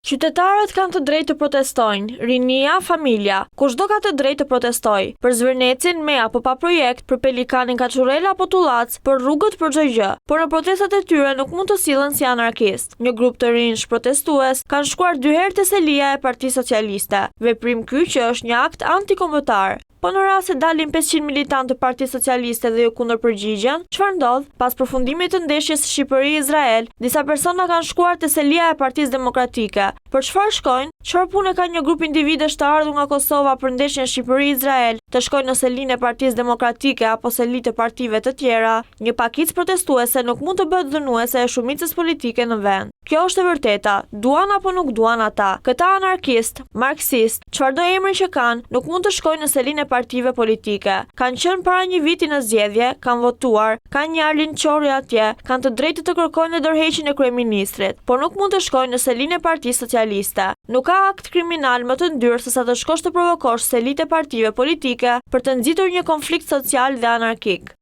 Qytetarët kanë të drejtë të protestojnë, rinia, familja, kushdo ka të drejtë të protestojë, për Zvërnecin me apo pa projekt, për Pelikanin Kaçurrela apo Tullac, për rrugët për çdo gjë. Por në protestat e tyre nuk mund të sillen si anarkist. Një grup të rinj protestues kanë shkuar 2 herë te selia e Partisë Socialiste, veprim ky që është një akt antikombëtar. Po në rast se dalin 500 militantë të Partisë Socialiste dhe ju kundërpërgjigjen, çfarë ndodh? Pas përfundimit të ndeshjes Shqipëri-Izrael, disa persona kanë shkuar te selia e Partisë Demokratike. Për çfarë shkojnë? Çfarë pune ka një grup individesh të ardhur nga Kosova për ndeshjen Shqipëri-Izrael të shkojnë në selinë e Partisë Demokratike apo selitë të partive të tjera? Një pakicë protestuese nuk mund të bëhet dhënuese e shumicës politike në vend. Kjo është e vërteta, duan apo nuk duan ata. Këta anarkist, marksist, çfarëdo emri që kanë, nuk mund të shkojnë në selinë e partive politike. Kanë qenë para një viti në zgjedhje, kanë votuar, kanë një Arlind Qorri atje, kanë të drejtë të kërkojnë ndërheqjen e kryeministrit, por nuk mund të shkojnë në selinë e Partisë Socialiste. Nuk ka akt kriminal më të ndyrë se sa të shkosh të provokosh selitë e partive politike për të nxitur një konflikt social dhe anarkik.